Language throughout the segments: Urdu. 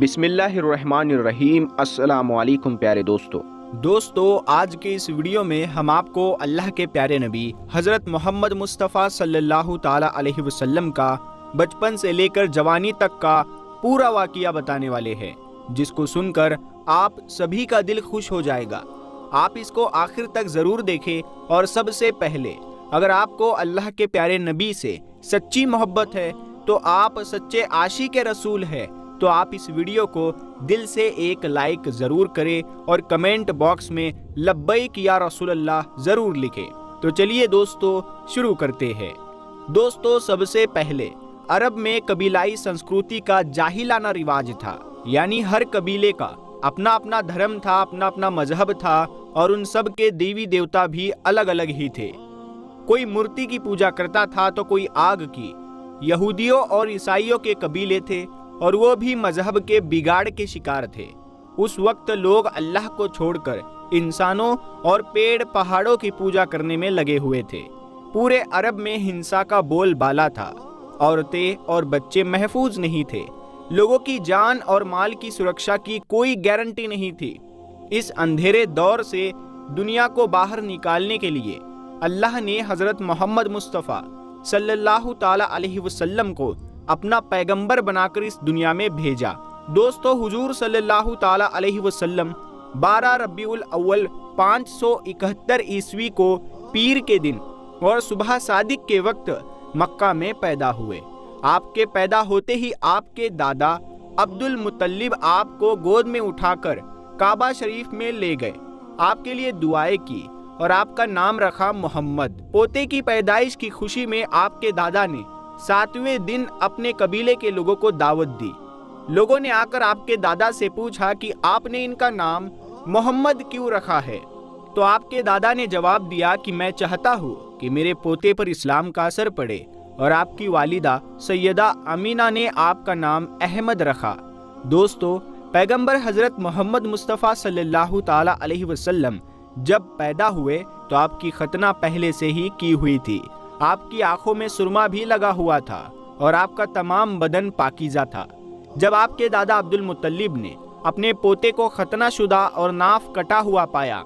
بسم اللہ الرحمن الرحیم۔ السلام علیکم پیارے دوستو، آج کے اس ویڈیو میں ہم آپ کو اللہ کے پیارے نبی حضرت محمد مصطفیٰ صلی اللہ تعالی علیہ وسلم کا بچپن سے لے کر جوانی تک کا پورا واقعہ بتانے والے ہیں، جس کو سن کر آپ سبھی کا دل خوش ہو جائے گا۔ آپ اس کو آخر تک ضرور دیکھیں، اور سب سے پہلے اگر آپ کو اللہ کے پیارے نبی سے سچی محبت ہے تو آپ سچے عاشق رسول ہے، تو آپ اس ویڈیو کو دل سے ایک لائک ضرور کریں اور کمنٹ باکس میں لبیک یا رسول اللہ ضرور لکھیں۔ تو چلیے دوستو شروع کرتے ہیں۔ دوستو، سب سے پہلے عرب میں قبیلائی سنسکرتی کا جاہلانہ رواج تھا، یعنی ہر قبیلے کا اپنا اپنا دھرم تھا، اپنا اپنا مذہب تھا، اور ان سب کے دیوی دیوتا بھی الگ الگ ہی تھے۔ کوئی مورتی کی پوجا کرتا تھا تو کوئی آگ کی۔ یہودیوں اور عیسائیوں کے قبیلے تھے، اور وہ بھی مذہب کے بگاڑ کے شکار تھے۔ اس وقت لوگ اللہ کو چھوڑ کر انسانوں اور پیڑ پہاڑوں کی پوجا کرنے میں لگے ہوئے تھے۔ پورے عرب میں ہنسا کا بول بالا تھا، عورتیں اور بچے محفوظ نہیں تھے، لوگوں کی جان اور مال کی سرکشا کی کوئی گارنٹی نہیں تھی۔ اس اندھیرے دور سے دنیا کو باہر نکالنے کے لیے اللہ نے حضرت محمد مصطفیٰ صلی اللہ تعالی علیہ وسلم کو اپنا پیغمبر بنا کر اس دنیا میں بھیجا۔ دوستو، حضور صلی اللہ تعالی علیہ وسلم 12 ربیع الاول 571 عیسوی کو پیر کے دن اور صبح صادق کے وقت مکہ میں پیدا ہوئے۔ آپ کے پیدا ہوتے ہی آپ کے دادا عبد المطلب آپ کو گود میں اٹھا کر کعبہ شریف میں لے گئے، آپ کے لیے دعائیں کی اور آپ کا نام رکھا محمد۔ پوتے کی پیدائش کی خوشی میں آپ کے دادا نے 7ویں دن اپنے قبیلے کے لوگوں کو دعوت دی۔ لوگوں نے آ کر آپ کے دادا سے پوچھا کہ آپ نے ان کا نام محمد کیوں رکھا ہے؟ تو آپ کے دادا نے جواب دیا کہ میں چاہتا ہوں کہ میرے پوتے پر اسلام کا اثر پڑے، اور آپ کی والدہ سیدہ امینہ نے آپ کا نام احمد رکھا۔ دوستو، پیغمبر حضرت محمد مصطفیٰ صلی اللہ تعالی علیہ وسلم جب پیدا ہوئے تو آپ کی ختنہ پہلے سے ہی کی ہوئی تھی۔ آپ کی آنکھوں میں سرما بھی لگا ہوا تھا، اور آپ کا تمام بدن پاکیزہ تھا۔ جب آپ کے دادا عبد المطلب نے اپنے پوتے کو ختنہ شدہ اور ناف کٹا ہوا پایا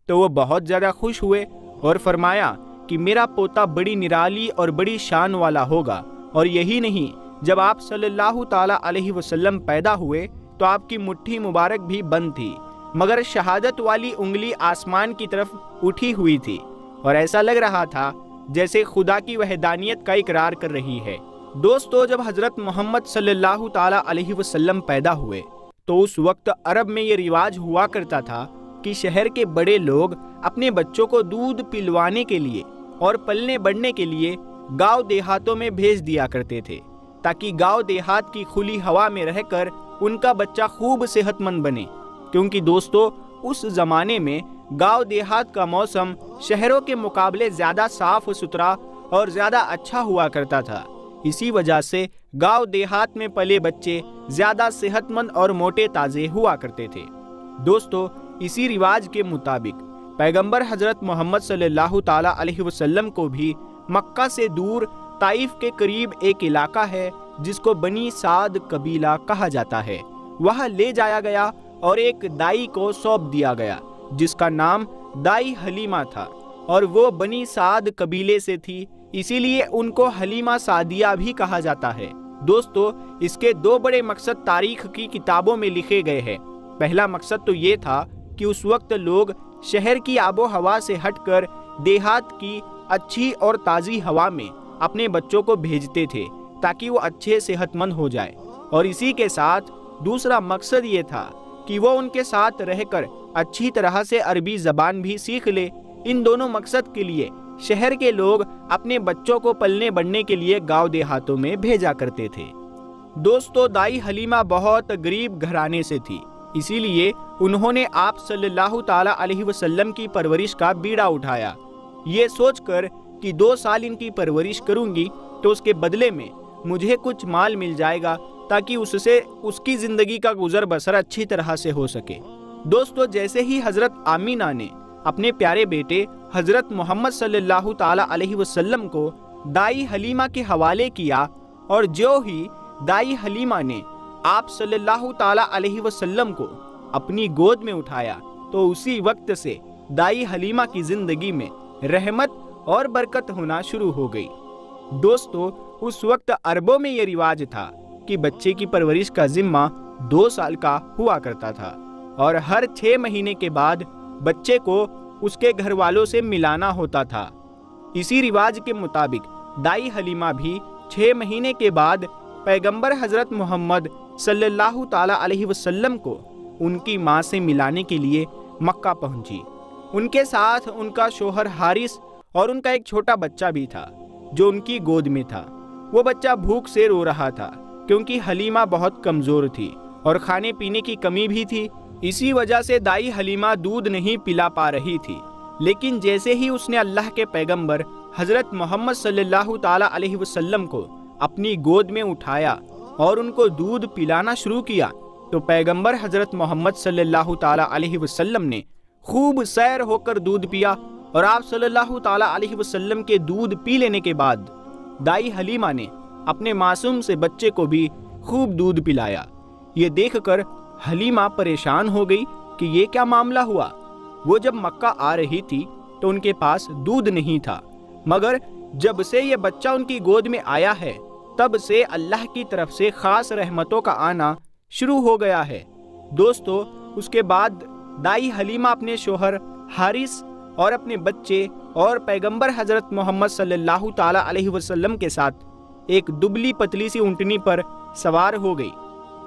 تو وہ بہت زیادہ خوش ہوئے اور فرمایا کہ میرا پوتا بڑی نرالی اور بڑی شان والا ہوگا۔ اور یہی نہیں، جب آپ صلی اللہ تعالی علیہ وسلم پیدا ہوئے تو آپ کی مٹھی مبارک بھی بند تھی، مگر شہادت والی انگلی آسمان کی طرف اٹھی ہوئی تھی، اور ایسا لگ رہا تھا جیسے خدا کی وحدانیت کا اقرار کر رہی ہے۔ دوستو، جب حضرت محمد صلی اللہ تعالی علیہ وسلم پیدا ہوئے تو اس وقت عرب میں یہ رواج ہوا کرتا تھا کہ شہر کے بڑے لوگ اپنے بچوں کو دودھ پلوانے کے لیے اور پلنے بڑھنے کے لیے گاؤں دیہاتوں میں بھیج دیا کرتے تھے، تاکہ گاؤں دیہات کی کھلی ہوا میں رہ کر ان کا بچہ خوب صحت مند بنے۔ کیونکہ دوستو، اس زمانے میں گاؤں دیہات کا موسم شہروں کے مقابلے زیادہ صاف ستھرا اور زیادہ اچھا ہوا کرتا تھا۔ اسی وجہ سے گاؤں دیہات میں پلے بچے زیادہ صحت مند اور موٹے تازے ہوا کرتے تھے۔ دوستو، اسی رواج کے مطابق پیغمبر حضرت محمد صلی اللہ تعالی علیہ وسلم کو بھی مکہ سے دور طائف کے قریب ایک علاقہ ہے جس کو بنی سعد قبیلہ کہا جاتا ہے، وہاں لے جایا گیا اور ایک دائی کو سونپ دیا گیا جس کا نام دائی حلیمہ تھا، اور وہ بنی سعد قبیلے سے تھی، اسی لیے ان کو حلیمہ سعدیہ بھی کہا جاتا ہے۔ دوستو، اس کے 2 بڑے مقصد تاریخ کی کتابوں میں لکھے گئے ہیں۔ پہلا مقصد تو یہ تھا کہ اس وقت لوگ شہر کی آب و ہوا سے ہٹ کر دیہات کی اچھی اور تازی ہوا میں اپنے بچوں کو بھیجتے تھے تاکہ وہ اچھے صحت مند ہو جائے، اور اسی کے ساتھ دوسرا مقصد یہ تھا کہ وہ ان کے ساتھ رہ کر اچھی طرح سے عربی زبان بھی سیکھ لے۔ ان دونوں مقصد کے لیے شہر کے لوگ اپنے بچوں کو پلنے بڑھنے کے لیے گاؤں دیہاتوں میں بھیجا کرتے تھے۔ دوستو، دائی حلیمہ بہت غریب گھرانے سے تھی، اسی لیے انہوں نے آپ صلی اللہ تعالی علیہ وسلم کی پرورش کا بیڑا اٹھایا، یہ سوچ کر کہ 2 سال ان کی پرورش کروں گی تو اس کے بدلے میں مجھے کچھ مال مل جائے گا تاکہ اس سے اس کی زندگی کا گزر بسر اچھی طرح سے ہو سکے۔ دوستو، جیسے ہی حضرت آمینہ نے اپنے پیارے بیٹے حضرت محمد صلی اللہ تعالی علیہ وسلم کو دائی حلیمہ کے حوالے کیا، اور جو ہی دائی حلیمہ نے آپ صلی اللہ تعالیٰ علیہ وسلم کو اپنی گود میں اٹھایا تو اسی وقت سے دائی حلیمہ کی زندگی میں رحمت اور برکت ہونا شروع ہو گئی۔ دوستو، اس وقت عربوں میں یہ رواج تھا کہ بچے کی پرورش کا ذمہ 2 سال کا ہوا کرتا تھا اور ہر 6 مہینے کے بعد بچے کو اس کے گھر والوں سے ملانا ہوتا تھا۔ اسی رواج کے مطابق دائی حلیمہ بھی 6 مہینے کے بعد پیغمبر حضرت محمد صلی اللہ تعالیٰ علیہ وسلم کو ان کی ماں سے ملانے کے لیے مکہ پہنچی۔ ان کے ساتھ ان کا شوہر حارث اور ان کا ایک چھوٹا بچہ بھی تھا جو ان کی گود میں تھا۔ وہ بچہ بھوک سے رو رہا تھا کیونکہ حلیمہ بہت کمزور تھی اور کھانے پینے کی کمی بھی تھی۔ اسی وجہ سے دائی حلیمہ دودھ نہیں پلا پا رہی تھی۔ لیکن جیسے ہی اس نے اللہ کے پیغمبر حضرت محمد صلی اللہ تعالیٰ علیہ وسلم کو اپنی گود میں اٹھایا اور ان کو دودھ پلانا شروع کیا تو پیغمبر حضرت محمد صلی اللہ تعالیٰ علیہ وسلم نے خوب سیر ہو کر دودھ پیا، اور آپ صلی اللہ تعالیٰ علیہ وسلم کے دودھ پی لینے کے بعد دائی حلیمہ نے اپنے معصوم سے بچے کو بھی خوب دودھ پلایا۔ یہ دیکھ کر حلیمہ پریشان ہو گئی کہ یہ کیا معاملہ ہوا۔ وہ جب مکہ آ رہی تھی تو ان کے پاس دودھ نہیں تھا، مگر جب سے یہ بچہ ان کی گود میں آیا ہے تب سے اللہ کی طرف سے خاص رحمتوں کا آنا شروع ہو گیا ہے۔ دوستو، اس کے بعد دائی حلیمہ اپنے شوہر حارث اور اپنے بچے اور پیغمبر حضرت محمد صلی اللہ تعالیٰ علیہ وسلم کے ساتھ ایک دبلی پتلی سی اونٹنی پر سوار ہو گئی۔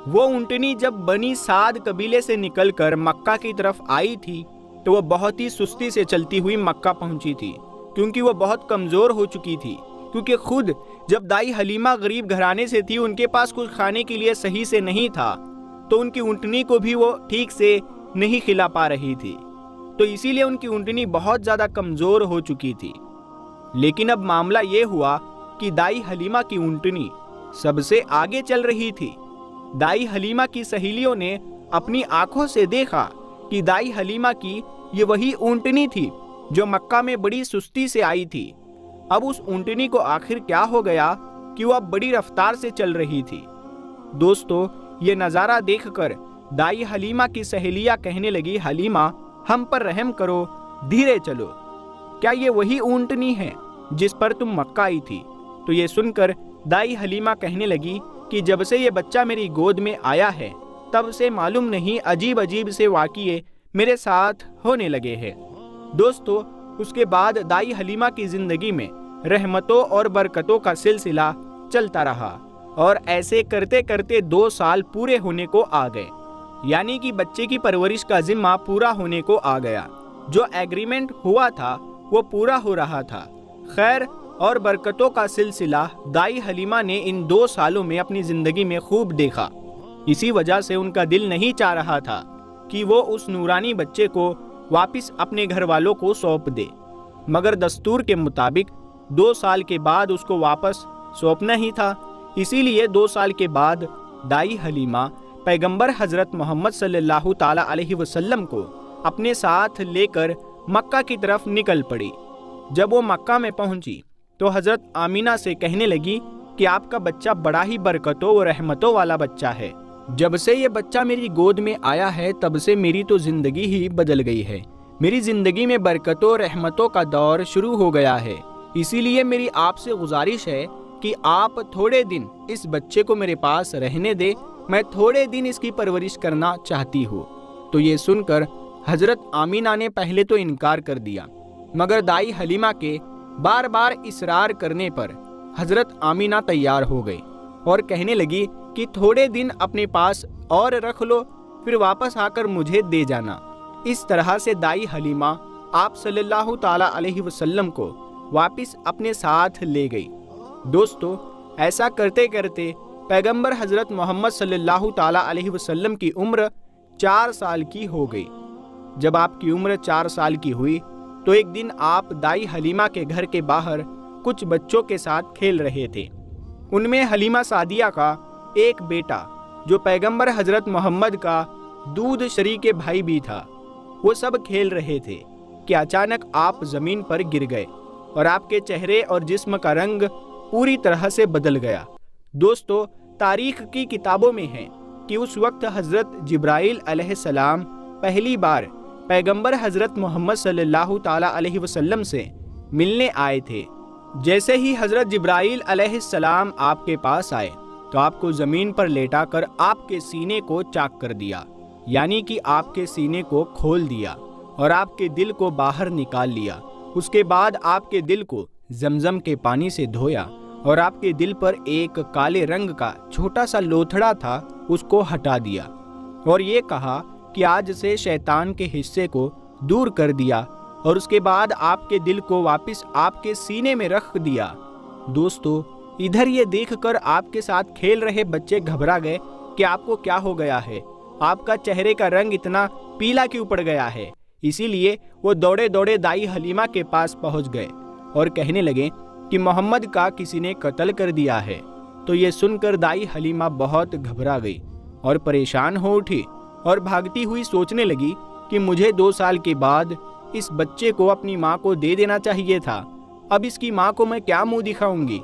وہ اونٹنی جب بنی سعد قبیلے سے نکل کر مکہ کی طرف آئی تھی تو وہ بہت ہی سستی سے چلتی ہوئی مکہ پہنچی تھی، کیونکہ وہ بہت کمزور ہو چکی تھی، کیونکہ خود جب دائی حلیمہ غریب گھرانے سے تھی، ان کے پاس کچھ کھانے کے لیے صحیح سے نہیں تھا، تو ان کی اونٹنی کو بھی وہ ٹھیک سے نہیں کھلا پا رہی تھی، تو اسی لیے ان کی اونٹنی بہت زیادہ کمزور ہو چکی تھی۔ لیکن اب معاملہ یہ ہوا کہ دائی حلیمہ کی اونٹنی سب سے آگے چل رہی تھی۔ دائی حلیمہ کی سہیلیوں نے اپنی آنکھوں سے دیکھا کہ دائی حلیمہ کی یہ وہی اونٹنی تھی جو مکہ میں بڑی سستی سے آئی تھی۔ اب اس اونٹنی کو آخر کیا ہو گیا کہ وہ اب بڑی رفتار سے چل رہی تھی۔ دوستو، یہ نظارہ دیکھ کر دائی حلیمہ کی سہیلیاں کہنے لگی، حلیمہ ہم پر رحم کرو، دھیرے چلو، کیا یہ وہی اونٹنی ہے جس پر تم مکہ آئی تھی؟ تو یہ سن کر دائی حلیمہ کہنے لگی کہ جب سے یہ بچہ میری گود میں آیا ہے تب سے معلوم نہیں عجیب عجیب سے واقعے میرے ساتھ ہونے لگے ہیں۔ دوستو، اس کے بعد دائی حلیمہ کی زندگی میں رحمتوں اور برکتوں کا سلسلہ چلتا رہا، اور ایسے کرتے کرتے 2 سال پورے ہونے کو آ گئے، یعنی کہ بچے کی پرورش کا ذمہ پورا ہونے کو آ گیا۔ جو ایگریمنٹ ہوا تھا وہ پورا ہو رہا تھا۔ خیر اور برکتوں کا سلسلہ دائی حلیمہ نے ان 2 سالوں میں اپنی زندگی میں خوب دیکھا۔ اسی وجہ سے ان کا دل نہیں چاہ رہا تھا کہ وہ اس نورانی بچے کو واپس اپنے گھر والوں کو سونپ دے، مگر دستور کے مطابق 2 سال کے بعد اس کو واپس سونپنا ہی تھا۔ اسی لیے 2 سال کے بعد دائی حلیمہ پیغمبر حضرت محمد صلی اللہ تعالیٰ علیہ وسلم کو اپنے ساتھ لے کر مکہ کی طرف نکل پڑی۔ جب وہ مکہ میں پہنچی تو حضرت آمینہ سے کہنے لگی کہ آپ کا بچہ بڑا ہی برکتوں و رحمتوں والا بچہ ہے۔ جب سے یہ بچہ میری گود میں آیا ہے تب سے میری تو زندگی ہی بدل گئی ہے۔ میری زندگی میں برکتوں و رحمتوں کا دور شروع ہو گیا ہے۔ اسی لیے میری آپ سے گزارش ہے کہ آپ تھوڑے دن اس بچے کو میرے پاس رہنے دے، میں تھوڑے دن اس کی پرورش کرنا چاہتی ہوں۔ تو یہ سن کر حضرت آمینہ نے پہلے تو انکار کر دیا، مگر دائی حلیمہ کے بار بار اصرار کرنے پر حضرت آمینہ تیار ہو گئی اور کہنے لگی کہ تھوڑے دن اپنے پاس اور رکھ لو، پھر واپس آ کر مجھے دے جانا۔ اس طرح سے دائی حلیمہ آپ صلی اللہ تعالیٰ علیہ وسلم کو واپس اپنے ساتھ لے گئی۔ دوستو، ایسا کرتے کرتے پیغمبر حضرت محمد صلی اللہ تعالیٰ علیہ وسلم کی عمر 4 سال کی ہو گئی۔ جب آپ کی عمر 4 سال کی ہوئی تو ایک دن آپ دائی حلیمہ کے گھر کے باہر کچھ بچوں کے ساتھ کھیل رہے تھے۔ ان میں حلیمہ سعدیہ کا ایک بیٹا جو پیغمبر حضرت محمد کا دودھ شریک بھائی بھی تھا، وہ سب کھیل رہے تھے کہ اچانک آپ زمین پر گر گئے اور آپ کے چہرے اور جسم کا رنگ پوری طرح سے بدل گیا۔ دوستو، تاریخ کی کتابوں میں ہے کہ اس وقت حضرت جبرائیل علیہ السلام پہلی بار پیغمبر حضرت محمد صلی اللہ تعالیٰ علیہ وسلم سے ملنے آئے تھے۔ جیسے ہی حضرت جبرائیل علیہ السلام آپ کے پاس آئے تو آپ کو زمین پر لیٹا کر آپ کے سینے کو چاک کر دیا، یعنی کہ آپ کے سینے کو کھول دیا اور آپ کے دل کو باہر نکال لیا۔ اس کے بعد آپ کے دل کو زمزم کے پانی سے دھویا اور آپ کے دل پر ایک کالے رنگ کا چھوٹا سا لوتھڑا تھا، اس کو ہٹا دیا اور یہ کہا کہ آج سے شیطان کے حصے کو دور کر دیا، اور اس کے بعد آپ کے دل کو واپس آپ کے سینے میں رکھ دیا۔ دوستو، ادھر یہ دیکھ کر آپ کے ساتھ کھیل رہے بچے گھبرا گئے کہ آپ کو کیا ہو گیا ہے، آپ کا چہرے کا رنگ اتنا پیلا کیوں پڑ گیا ہے۔ اسی لیے وہ دوڑے دوڑے دائی حلیمہ کے پاس پہنچ گئے اور کہنے لگے کہ محمد کا کسی نے قتل کر دیا ہے۔ تو یہ سن کر دائی حلیمہ بہت گھبرا گئی اور پریشان ہو اٹھی اور بھاگتی ہوئی سوچنے لگی کہ مجھے 2 سال کے بعد اس بچے کو اپنی ماں کو دے دینا چاہیے تھا، اب اس کی ماں کو میں کیا منہ دکھاؤں گی۔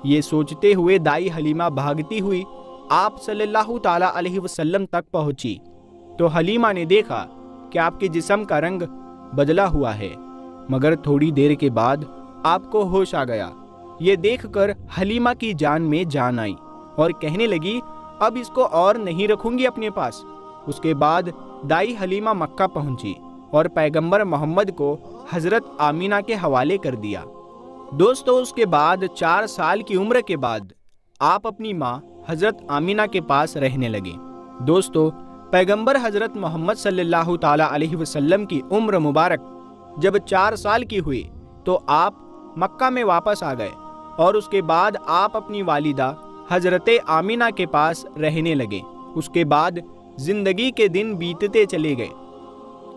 یہ سوچتے ہوئے دائی حلیمہ بھاگتی ہوئی آپ صلی اللہ تعالیٰ علیہ وسلم تک پہنچی تو حلیمہ نے دیکھا کہ آپ کے جسم کا رنگ بدلا ہوا ہے، مگر تھوڑی دیر کے بعد آپ کو ہوش آ گیا۔ یہ دیکھ کر حلیمہ کی جان میں جان آئی اور کہنے لگی اب اس کو اور نہیں رکھوں گی اپنے پاس۔ اس کے بعد دائی حلیمہ مکہ پہنچی اور پیغمبر محمد کو حضرت آمینہ کے حوالے کر دیا۔ دوستو، اس کے بعد 4 سال کی عمر کے بعد آپ اپنی ماں حضرت آمینہ کے پاس رہنے لگے۔ دوستو، پیغمبر حضرت محمد صلی اللہ تعالیٰ علیہ وسلم کی عمر مبارک جب 4 سال کی ہوئی تو آپ مکہ میں واپس آ گئے اور اس کے بعد آپ اپنی والدہ حضرت آمینہ کے پاس رہنے لگے۔ اس کے بعد زندگی کے دن بیتتے چلے گئے۔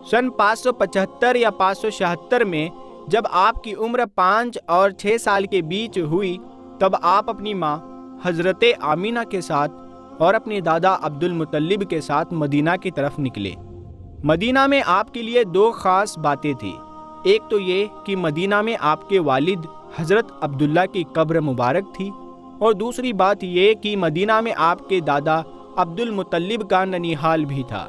سن 575 یا 576 میں جب آپ کی عمر 5 اور 6 سال کے بیچ ہوئی تب آپ اپنی ماں حضرت آمینہ کے ساتھ اور اپنے دادا عبد المطلب کے ساتھ مدینہ کی طرف نکلے۔ مدینہ میں آپ کے لیے 2 خاص باتیں تھیں۔ ایک تو یہ کہ مدینہ میں آپ کے والد حضرت عبداللہ کی قبر مبارک تھی، اور دوسری بات یہ کہ مدینہ میں آپ کے دادا عبد المطلب کا ننیحال بھی تھا۔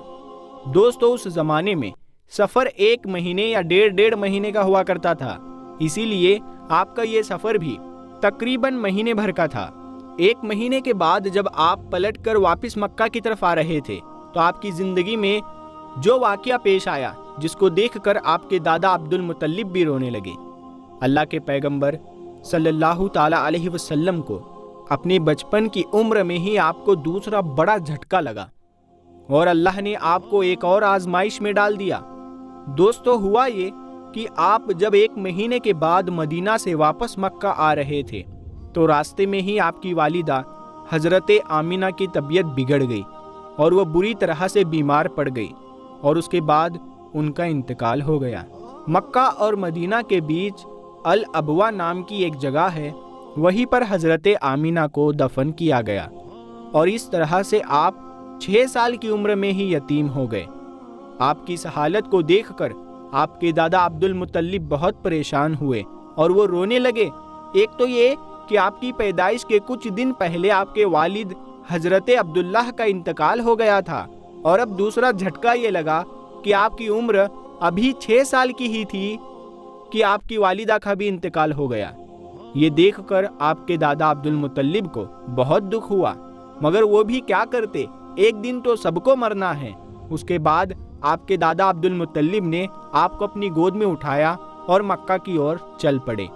دوستو، اس زمانے میں سفر 1 مہینے یا 1.5 مہینے کا ہوا کرتا تھا، اسی لیے آپ کا یہ سفر بھی تقریباً مہینے بھر کا تھا۔ 1 مہینے کے بعد جب آپ پلٹ کر واپس مکہ کی طرف آ رہے تھے تو آپ کی زندگی میں جو واقعہ پیش آیا جس کو دیکھ کر آپ کے دادا عبد المطلب بھی رونے لگے۔ اللہ کے پیغمبر صلی اللہ تعالیٰ علیہ وسلم کو اپنے بچپن کی عمر میں ہی آپ کو دوسرا بڑا جھٹکا لگا اور اللہ نے آپ کو ایک اور آزمائش میں ڈال دیا۔ دوستو، ہوا یہ کہ آپ جب 1 مہینے کے بعد مدینہ سے واپس مکہ آ رہے تھے تو راستے میں ہی آپ کی والدہ حضرت آمینہ کی طبیعت بگڑ گئی اور وہ بری طرح سے بیمار پڑ گئی اور اس کے بعد ان کا انتقال ہو گیا۔ مکہ اور مدینہ کے بیچ الابوا نام کی ایک جگہ ہے، وہیں پر حضرت آمینہ کو دفن کیا گیا، اور اس طرح سے آپ 6 سال کی عمر میں ہی یتیم ہو گئے۔ آپ کی اس حالت کو دیکھ کر آپ کے دادا عبد المطلب بہت پریشان ہوئے اور وہ رونے لگے۔ ایک تو یہ کہ آپ کی پیدائش کے کچھ دن پہلے آپ کے والد حضرت عبداللہ کا انتقال ہو گیا تھا، اور اب دوسرا جھٹکا یہ لگا کہ آپ کی عمر ابھی 6 سال کی ہی تھی کہ آپ کی والدہ کا بھی انتقال ہو گیا۔ یہ دیکھ کر آپ کے دادا عبد المطلب کو بہت دکھ ہوا، مگر وہ بھی کیا کرتے، ایک دن تو سب کو مرنا ہے۔ اس کے بعد آپ کے دادا عبد المطلب نے آپ کو اپنی گود میں اٹھایا اور مکہ کی اور چل پڑے،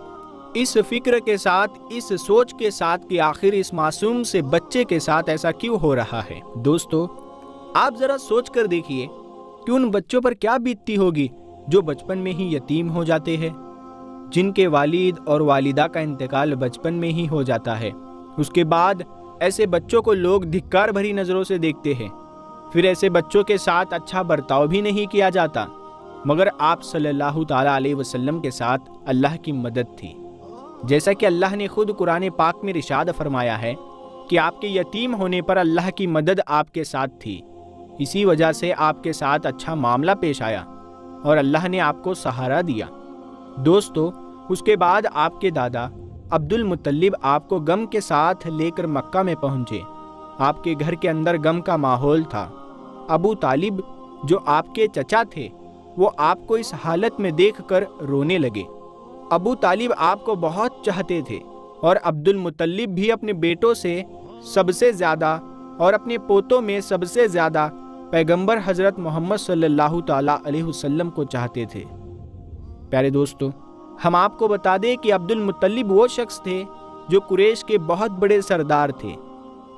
اس فکر کے ساتھ، اس سوچ کے ساتھ کہ آخر اس معصوم سے بچے کے ساتھ ایسا کیوں ہو رہا ہے۔ دوستو، آپ ذرا سوچ کر دیکھیے کہ ان بچوں پر کیا بیتتی ہوگی جو بچپن میں ہی یتیم ہو جاتے ہیں، جن کے والد اور والدہ کا انتقال بچپن میں ہی ہو جاتا ہے۔ اس کے بعد ایسے بچوں کو لوگ دھکار بھری نظروں سے دیکھتے ہیں، پھر ایسے بچوں کے ساتھ اچھا برتاؤ بھی نہیں کیا جاتا، مگر آپ صلی اللہ تعالیٰ علیہ وسلم کے ساتھ اللہ کی مدد تھی۔ جیسا کہ اللہ نے خود قرآن پاک میں ارشاد فرمایا ہے کہ آپ کے یتیم ہونے پر اللہ کی مدد آپ کے ساتھ تھی، اسی وجہ سے آپ کے ساتھ اچھا معاملہ پیش آیا اور اللہ نے آپ کو سہارا دیا۔ دوستو، اس کے بعد آپ کے دادا عبد المطلب آپ کو غم کے ساتھ لے کر مکہ میں پہنچے آپ کے گھر کے اندر غم کا ماحول تھا۔ ابو طالب جو آپ کے چچا تھے وہ آپ کو اس حالت میں دیکھ کر رونے لگے۔ ابو طالب آپ کو بہت چاہتے تھے اور عبد المطلب بھی اپنے بیٹوں سے سب سے زیادہ اور اپنے پوتوں میں سب سے زیادہ پیغمبر حضرت محمد صلی اللہ تعالیٰ علیہ وسلم کو چاہتے تھے۔ پیارے دوستو، ہم آپ کو بتا دیں کہ عبد المطلب وہ شخص تھے جو قریش کے بہت بڑے سردار تھے۔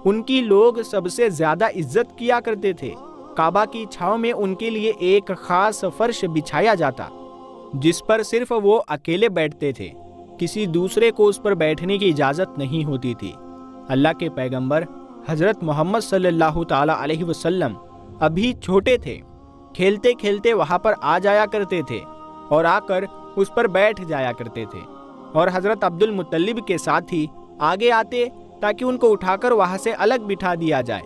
ان کی لوگ سب سے زیادہ عزت کیا کرتے تھے۔ کعبہ کی چھاؤں میں ان کے لیے ایک خاص فرش بچھایا جاتا جس پر صرف وہ اکیلے بیٹھتے تھے، کسی دوسرے کو اس پر بیٹھنے کی اجازت نہیں ہوتی تھی۔ اللہ کے پیغمبر حضرت محمد صلی اللہ تعالیٰ علیہ وسلم ابھی چھوٹے تھے، کھیلتے کھیلتے وہاں پر آ جایا کرتے تھے اور آ کر اس پر بیٹھ جایا کرتے تھے، اور حضرت عبد المطلب کے ساتھ ہی آگے آتے تاکہ ان کو اٹھا کر وہاں سے الگ بٹھا دیا جائے،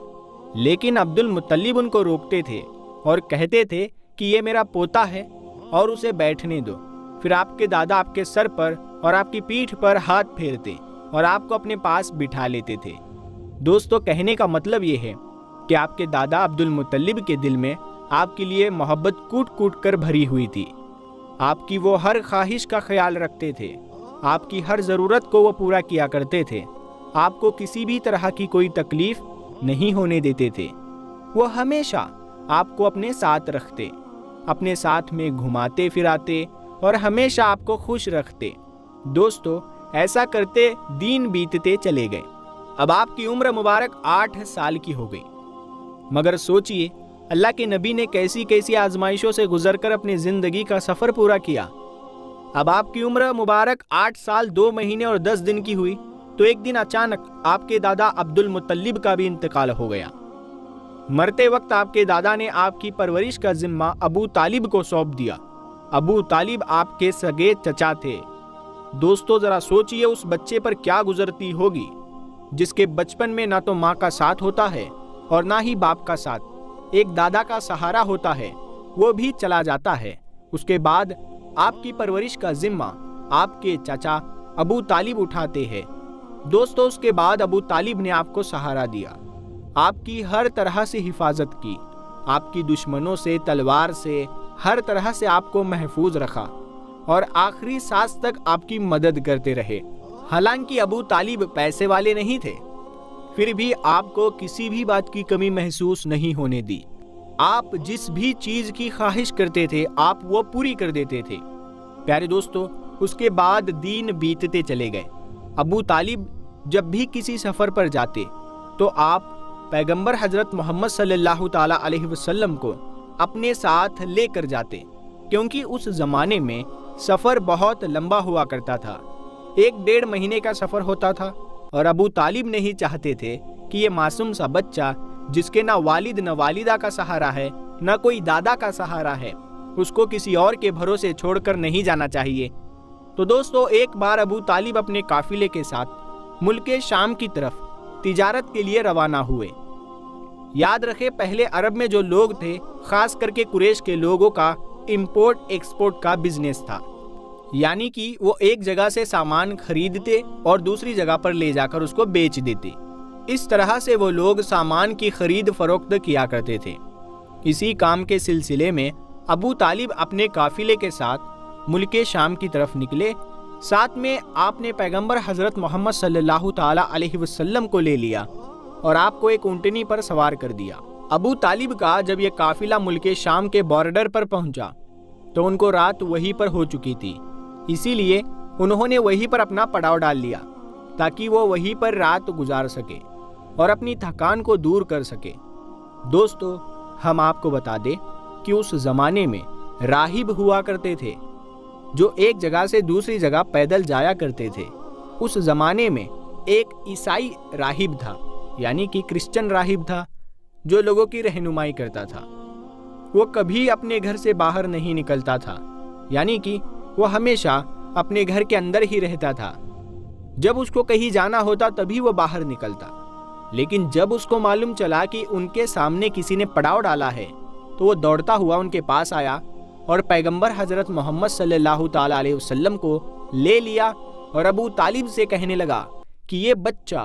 لیکن عبد المطلب ان کو روکتے تھے اور کہتے تھے کہ یہ میرا پوتا ہے اور اسے بیٹھنے دو۔ پھر آپ کے دادا آپ کے سر پر اور آپ کی پیٹھ پر ہاتھ پھیرتے اور آپ کو اپنے پاس بٹھا لیتے تھے۔ دوستو، کہنے کا مطلب یہ ہے کہ آپ کے دادا عبد المطلب کے دل میں آپ کے لیے محبت کوٹ کوٹ کر بھری ہوئی تھی۔ آپ کی وہ ہر خواہش کا خیال رکھتے تھے، آپ کی ہر ضرورت کو وہ پورا کیا کرتے تھے، آپ کو کسی بھی طرح کی کوئی تکلیف نہیں ہونے دیتے تھے۔ وہ ہمیشہ آپ کو اپنے ساتھ رکھتے، اپنے ساتھ میں گھماتے پھراتے اور ہمیشہ آپ کو خوش رکھتے۔ دوستو، ایسا کرتے دن بیتتے چلے گئے۔ اب آپ کی عمر مبارک 8 سال کی ہو گئی، مگر سوچئے اللہ کے نبی نے کیسی کیسی آزمائشوں سے گزر کر اپنی زندگی کا سفر پورا کیا۔ اب آپ کی عمر مبارک 8 سال 2 مہینے اور 10 دن کی ہوئی تو ایک دن اچانک آپ کے دادا عبد المطلب کا بھی انتقال ہو گیا۔ مرتے وقت آپ کے دادا نے آپ کی پرورش کا ذمہ ابو طالب کو سونپ دیا۔ ابو طالب آپ کے سگے چچا تھے۔ دوستو، ذرا سوچئے اس بچے پر کیا گزرتی ہوگی جس کے بچپن میں نہ تو ماں کا ساتھ ہوتا ہے اور نہ ہی باپ کا ساتھ، ایک دادا کا سہارا ہوتا ہے، وہ بھی چلا جاتا ہے۔ اس کے بعد آپ کی پرورش کا ذمہ آپ کے چچا ابو طالب اٹھاتے ہیں۔ دوستو، اس کے بعد ابو طالب نے آپ کو سہارا دیا، آپ کی ہر طرح سے حفاظت کی، آپ کی دشمنوں سے، تلوار سے، ہر طرح سے آپ کو محفوظ رکھا اور آخری سانس تک آپ کی مدد کرتے رہے۔ حالانکہ ابو طالب پیسے والے نہیں تھے، پھر بھی آپ کو کسی بھی بات کی کمی محسوس نہیں ہونے دی۔ آپ جس بھی چیز کی خواہش کرتے تھے آپ وہ پوری کر دیتے تھے۔ پیارے دوستو، اس کے بعد دن بیتتے چلے گئے۔ ابو طالب جب بھی کسی سفر پر جاتے تو آپ پیغمبر حضرت محمد صلی اللہ تعالیٰ علیہ وسلم کو اپنے ساتھ لے کر جاتے، کیونکہ اس زمانے میں سفر بہت لمبا ہوا کرتا تھا، 1-1.5 مہینے کا سفر ہوتا تھا، اور ابو طالب نہیں چاہتے تھے کہ یہ معصوم سا بچہ جس کے نہ والد نہ والدہ کا سہارا ہے، نہ کوئی دادا کا سہارا ہے، اس کو کسی اور کے بھروسے چھوڑ کر نہیں جانا چاہیے۔ تو دوستو، ایک بار ابو طالب اپنے قافلے کے ساتھ ملک شام کی طرف تجارت کے لیے روانہ ہوئے۔ یاد رکھے، پہلے عرب میں جو لوگ تھے، خاص کر کے قریش کے لوگوں کا امپورٹ ایکسپورٹ کا بزنس تھا، یعنی کہ وہ ایک جگہ سے سامان خریدتے اور دوسری جگہ پر لے جا کر اس کو بیچ دیتے۔ اس طرح سے وہ لوگ سامان کی خرید فروخت کیا کرتے تھے۔ اسی کام کے سلسلے میں ابو طالب اپنے قافلے کے ساتھ ملک شام کی طرف نکلے۔ ساتھ میں آپ نے پیغمبر حضرت محمد صلی اللہ تعالیٰ علیہ وسلم کو لے لیا اور آپ کو ایک اونٹنی پر سوار کر دیا۔ ابو طالب کا جب یہ قافلہ ملک شام کے بارڈر پر پہنچا تو ان کو رات وہیں پر ہو چکی تھی، اسی لیے انہوں نے وہیں پر اپنا پڑاؤ ڈال لیا تاکہ وہ وہیں پر رات گزار سکے اور اپنی تھکان کو دور کر سکے۔ دوستو، ہم آپ کو بتا دیں کہ اس زمانے میں راہب ہوا کرتے تھے جو ایک جگہ سے دوسری جگہ پیدل جایا کرتے تھے۔ اس زمانے میں ایک عیسائی راہب تھا، یعنی کہ کرسچن راہب تھا، جو لوگوں کی رہنمائی کرتا تھا۔ وہ کبھی اپنے گھر سے باہر نہیں نکلتا تھا، یعنی کہ وہ ہمیشہ اپنے گھر کے اندر ہی رہتا تھا۔ جب اس کو کہیں جانا ہوتا تبھی وہ باہر نکلتا، لیکن جب اس کو معلوم چلا کہ ان کے سامنے کسی نے پڑاؤ ڈالا ہے تو وہ دوڑتا ہوا ان کے پاس آیا اور پیغمبر حضرت محمد صلی اللہ تعالیٰ علیہ وسلم کو لے لیا اور ابو طالب سے کہنے لگا کہ یہ بچہ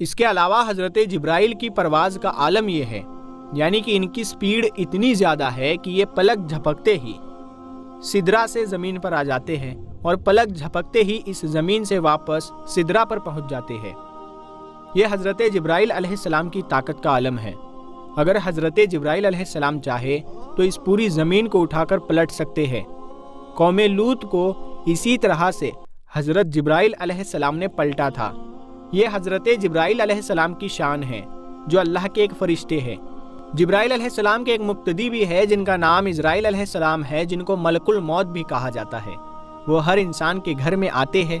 اس کے علاوہ حضرت جبرائیل کی پرواز کا عالم یہ ہے، یعنی کہ ان کی سپیڈ اتنی زیادہ ہے کہ یہ پلک جھپکتے ہی سدرہ سے زمین پر آ جاتے ہیں اور پلک جھپکتے ہی اس زمین سے واپس سدرہ پر پہنچ جاتے ہیں۔ یہ حضرت جبرائیل علیہ السلام کی طاقت کا عالم ہے۔ اگر حضرت جبرائیل علیہ السلام چاہے تو اس پوری زمین کو اٹھا کر پلٹ سکتے ہیں۔ قوم لوط کو اسی طرح سے حضرت جبرائیل علیہ السلام نے پلٹا تھا۔ یہ حضرت جبرائیل علیہ السلام کی شان ہے جو اللہ کے ایک فرشتے ہیں۔ جبرائیل علیہ السلام کے ایک مقتدی بھی ہے جن کا نام اسرائیل علیہ السلام ہے، جن کو ملک الموت بھی کہا جاتا ہے۔ وہ ہر انسان کے گھر میں آتے ہیں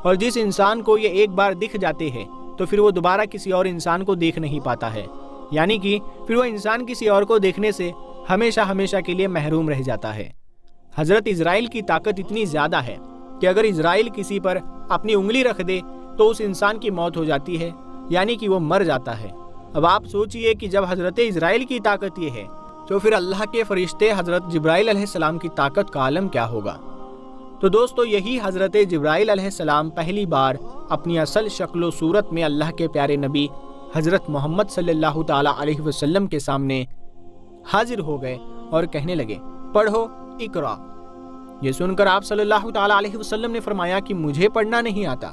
اور جس انسان کو یہ ایک بار دکھ جاتے ہیں تو پھر وہ دوبارہ کسی اور انسان کو دیکھ نہیں پاتا ہے، یعنی کہ پھر وہ انسان کسی اور کو دیکھنے سے ہمیشہ ہمیشہ کے لیے محروم رہ جاتا ہے۔ حضرت اسرائیل کی طاقت اتنی زیادہ ہے کہ اگر اسرائیل کسی پر اپنی انگلی رکھ دے تو اس انسان کی موت ہو جاتی ہے، یعنی کہ وہ مر جاتا ہے۔ اب آپ سوچئے کہ جب حضرت اسرائیل کی طاقت یہ ہے تو پھر اللہ کے فرشتے حضرت جبرائیل علیہ السلام کی طاقت کا عالم کیا ہوگا۔ تو دوستو، یہی حضرت جبرائیل علیہ السلام پہلی بار اپنی اصل شکل و صورت میں اللہ کے پیارے نبی حضرت محمد صلی اللہ تعالی علیہ وسلم کے سامنے حاضر ہو گئے اور کہنے لگے، پڑھو اقرا۔ یہ سن کر آپ صلی اللہ تعالی علیہ وسلم نے فرمایا کہ مجھے پڑھنا نہیں آتا۔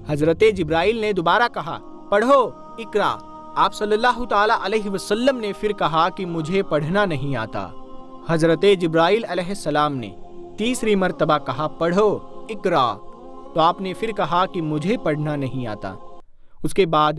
حضرت جبرائیل نے دوبارہ کہا، پڑھو اقرا۔ آپ صلی اللہ تعالی علیہ وسلم نے پھر کہا کہ مجھے پڑھنا نہیں آتا۔ حضرت جبرائیل علیہ السلام نے تیسری مرتبہ کہا، پڑھو اقرا، تو آپ نے پھر کہا کہ مجھے پڑھنا نہیں آتا۔ اس کے بعد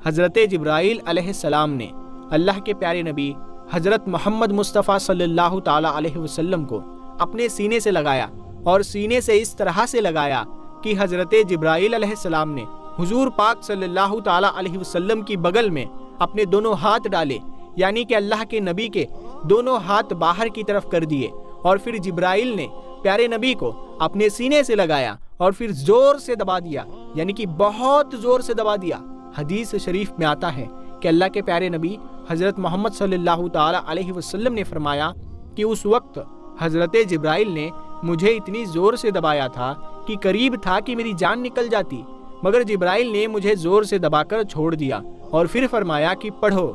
حضرت جبرائیل علیہ السلام نے اللہ کے پیارے نبی حضرت محمد مصطفیٰ صلی اللہ تعالی علیہ وسلم کو اپنے سینے سے لگایا، اور سینے سے اس طرح سے لگایا کہ حضرت جبرائیل علیہ السلام نے حضور پاک صلی اللہ تعالی علیہ وسلم کی بغل میں اپنے دونوں ہاتھ ڈالے، یعنی کہ اللہ کے نبی کے دونوں ہاتھ باہر کی طرف کر دیے، اور پھر جبرائیل نے پیارے نبی کو اپنے سینے سے لگایا اور پھر زور سے دبا دیا، یعنی کہ بہت زور سے دبا دیا۔ حدیث شریف میں آتا ہے کہ اللہ کے پیارے نبی حضرت محمد صلی اللہ تعالی علیہ وسلم نے فرمایا کہ اس وقت حضرت جبرائیل نے مجھے اتنی زور سے دبایا تھا کہ قریب تھا کہ میری جان نکل جاتی، مگر جبرائیل نے مجھے زور سے دبا کر چھوڑ دیا اور پھر فرمایا کہ پڑھو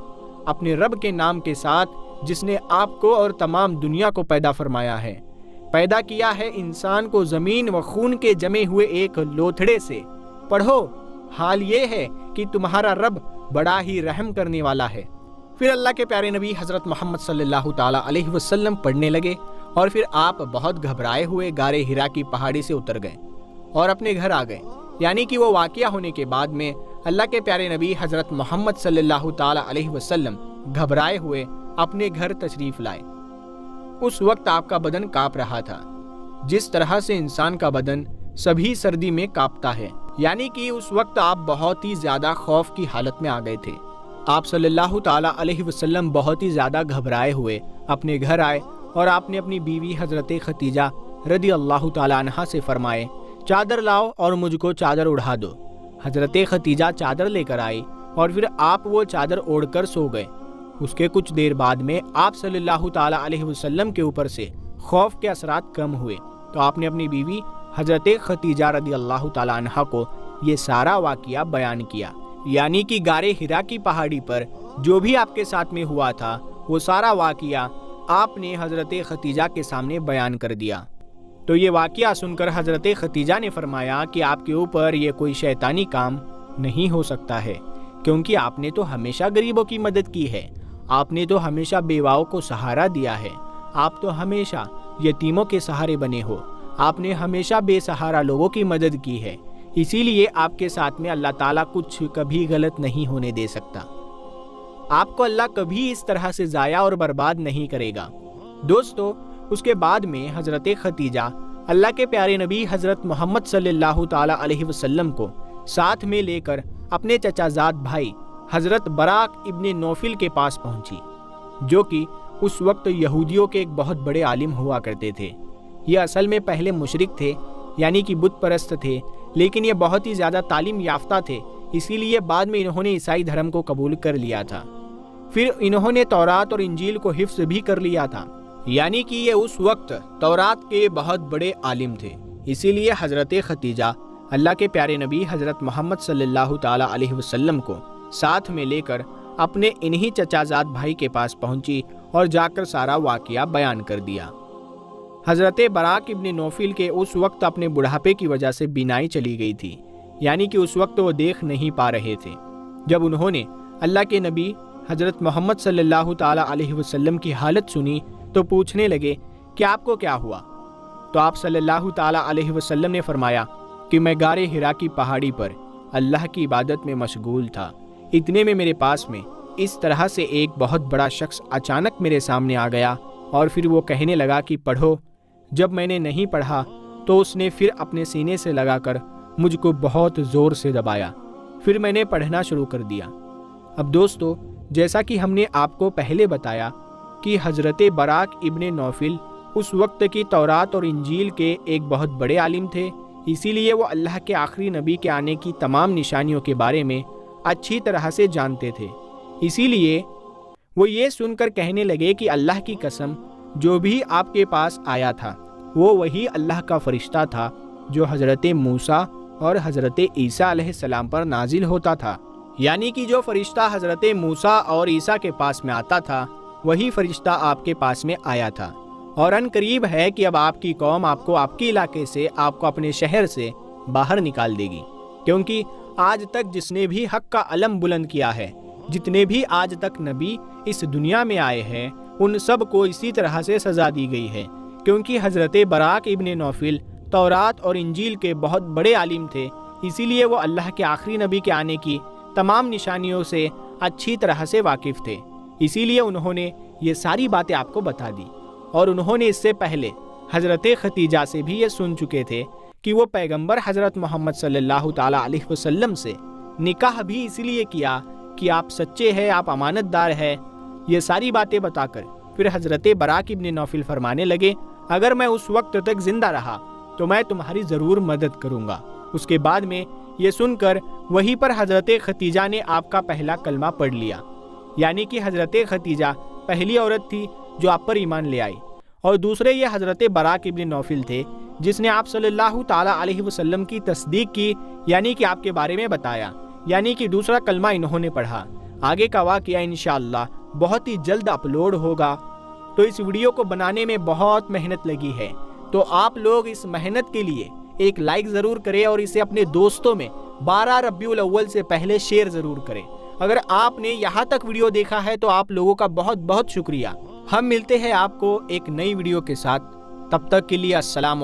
اپنے رب کے نام کے ساتھ جس نے آپ کو اور تمام دنیا کو پیدا فرمایا ہے، پیدا کیا ہے انسان کو زمین و خون کے جمے ہوئے ایک لوتھڑے سے۔ پڑھو، حال یہ ہے کہ تمہارا رب بڑا ہی رحم کرنے والا ہے۔ پھر اللہ کے پیارے نبی حضرت محمد صلی اللہ تعالی علیہ وسلم پڑھنے لگے، اور پھر آپ بہت گھبرائے ہوئے غار ہرا کی پہاڑی سے اتر گئے اور اپنے گھر آ گئے، یعنی کہ وہ واقعہ ہونے کے بعد میں اللہ کے پیارے نبی حضرت محمد صلی اللہ تعالی علیہ وسلم گھبرائے ہوئے اپنے گھر تشریف لائے۔ اس وقت آپ کا بدن کانپ رہا تھا، جس طرح سے انسان کا بدن سبھی سردی میں کانپتا ہے، یعنی کہ اس وقت آپ بہت ہی زیادہ خوف کی حالت میں آ گئے تھے۔ آپ صلی اللہ تعالی علیہ وسلم بہت ہی زیادہ گھبرائے ہوئے اپنے گھر آئے، اور آپ نے اپنی بیوی حضرت خدیجہ رضی اللہ تعالی عنہا سے فرمائے، چادر لاؤ اور مجھ کو چادر اڑا دو۔ حضرت خدیجہ چادر لے کر آئی اور پھر آپ وہ چادر اوڑھ کر سو گئے۔ اس کے کچھ دیر بعد میں آپ صلی اللہ تعالی علیہ وسلم کے اوپر سے خوف کے اثرات کم ہوئے، تو آپ نے اپنی بیوی حضرت خدیجہ رضی اللہ تعالی عنہا کو یہ سارا واقعہ بیان کیا، یعنی کہ غار ہرا کی پہاڑی پر جو بھی آپ کے ساتھ میں ہوا تھا وہ سارا واقعہ آپ نے حضرت خدیجہ کے سامنے بیان کر دیا۔ تو یہ واقعہ سن کر حضرت خدیجہ نے فرمایا کہ آپ کے اوپر یہ کوئی شیطانی کام نہیں ہو سکتا ہے، کیونکہ آپ نے تو ہمیشہ غریبوں کی مدد کی ہے، آپ نے تو ہمیشہ بیواؤں کو سہارا دیا ہے، آپ تو ہمیشہ یتیموں کے سہارے بنے ہو، آپ نے ہمیشہ بے سہارا لوگوں کی مدد کی ہے، اسی لیے آپ کے ساتھ میں اللہ تعالیٰ کچھ کبھی غلط نہیں ہونے دے سکتا۔ آپ کو اللہ کبھی اس طرح سے ضائع اور برباد نہیں کرے گا۔ دوستو، اس کے بعد میں حضرت خدیجہ اللہ کے پیارے نبی حضرت محمد صلی اللہ تعالی علیہ وسلم کو ساتھ میں لے کر اپنے چچا زاد بھائی حضرت براق ابن نوفل کے پاس پہنچی، جو کہ اس وقت یہودیوں کے ایک بہت بڑے عالم ہوا کرتے تھے۔ یہ اصل میں پہلے مشرک تھے، یعنی کہ بت پرست تھے، لیکن یہ بہت ہی زیادہ تعلیم یافتہ تھے، اسی لیے بعد میں انہوں نے عیسائی دھرم کو قبول کر لیا تھا۔ پھر انہوں نے تورات اور انجیل کو حفظ بھی کر لیا تھا، یعنی کہ یہ اس وقت تورات کے بہت بڑے عالم تھے۔ اسی لیے حضرت خدیجہ اللہ کے پیارے نبی حضرت محمد صلی اللہ تعالیٰ علیہ وسلم کو ساتھ میں لے کر اپنے انہی چچا زاد بھائی کے پاس پہنچی اور جا کر سارا واقعہ بیان کر دیا۔ حضرت براق ابن نوفل کے اس وقت اپنے بڑھاپے کی وجہ سے بینائی چلی گئی تھی، یعنی کہ اس وقت وہ دیکھ نہیں پا رہے تھے۔ جب انہوں نے اللہ کے نبی حضرت محمد صلی اللہ تعالیٰ علیہ وسلم کی حالت سنی تو پوچھنے لگے کہ آپ کو کیا ہوا؟ تو آپ صلی اللہ تعالیٰ علیہ وسلم نے فرمایا کہ میں غار حرا کی پہاڑی پر اللہ کی عبادت میں مشغول تھا، اتنے میں میرے پاس میں اس طرح سے ایک بہت بڑا شخص اچانک میرے سامنے آ گیا اور پھر وہ کہنے لگا کہ پڑھو۔ جب میں نے نہیں پڑھا تو اس نے پھر اپنے سینے سے لگا کر مجھ کو بہت زور سے دبایا، پھر میں نے پڑھنا شروع کر دیا۔ اب دوستو، جیسا کہ ہم نے آپ کو پہلے بتایا کہ حضرت براق ابن نوفل اس وقت کی تورات اور انجیل کے ایک بہت بڑے عالم تھے، اسی لیے وہ اللہ کے آخری نبی کے آنے کی تمام نشانیوں کے بارے میں اچھی طرح سے جانتے تھے۔ اسی لیے وہ یہ سن کر کہنے لگے کہ اللہ کی قسم، جو بھی آپ کے پاس آیا تھا وہ وہی اللہ کا فرشتہ تھا جو حضرت موسیٰ اور حضرت عیسیٰ علیہ السلام پر نازل ہوتا تھا، یعنی کہ جو فرشتہ حضرت موسیٰ اور عیسیٰ کے پاس میں آتا تھا وہی فرشتہ آپ کے پاس میں آیا تھا۔ اور ان قریب ہے کہ اب آپ کی قوم آپ کو آپ کے علاقے سے، آپ کو اپنے شہر سے باہر نکال دے گی، کیونکہ آج تک جس نے بھی حق کا علم بلند کیا ہے، جتنے بھی آج تک نبی اس دنیا میں آئے ہیں، ان سب کو اسی طرح سے سزا دی گئی ہے، کیونکہ حضرت براق ابن نوفل تورات اور انجیل کے بہت بڑے عالم تھے، اسی لیے وہ اللہ کے آخری نبی کے آنے کی تمام نشانیوں سے اچھی طرح سے واقف تھے، اسی لیے انہوں نے یہ ساری باتیں آپ کو بتا دی۔ اور انہوں نے اس سے پہلے حضرت ختیجہ سے بھی یہ سن چکے تھے کہ وہ پیغمبر حضرت محمد صلی اللہ تعالیٰ علیہ وسلم سے نکاح بھی اسی لیے کیا کہ آپ سچے ہیں، آپ امانت دار ہیں۔ یہ ساری باتیں بتا کر پھر حضرت براق ابن نوفل فرمانے لگے، اگر میں اس وقت تک زندہ رہا تو میں تمہاری ضرور مدد کروں گا۔ اس کے بعد میں یہ سن کر وہیں پر حضرت ختیجہ نے آپ کا پہلا کلمہ پڑھ لیا، یعنی کہ حضرت ختیجہ پہلی عورت تھی جو آپ پر ایمان لے آئی، اور دوسرے یہ حضرت براق ابن نوفل تھے جس نے آپ صلی اللہ تعالیٰ علیہ وسلم کی تصدیق کی، یعنی کہ آپ کے بارے میں بتایا، یعنی کہ دوسرا کلمہ انہوں نے پڑھا۔ آگے کا واقعہ انشاءاللہ بہت ہی جلد اپلوڈ ہوگا، تو اس ویڈیو کو بنانے میں بہت محنت لگی ہے، تو آپ لوگ اس محنت کے لیے ایک لائک ضرور کریں اور اسے اپنے دوستوں میں 12 ربیع الاول سے پہلے شیئر ضرور کریں۔ اگر آپ نے یہاں تک ویڈیو دیکھا ہے تو آپ لوگوں کا بہت بہت شکریہ۔ ہم ملتے ہیں آپ کو ایک نئی ویڈیو کے ساتھ، تب تک کے لیے السلام علیکم۔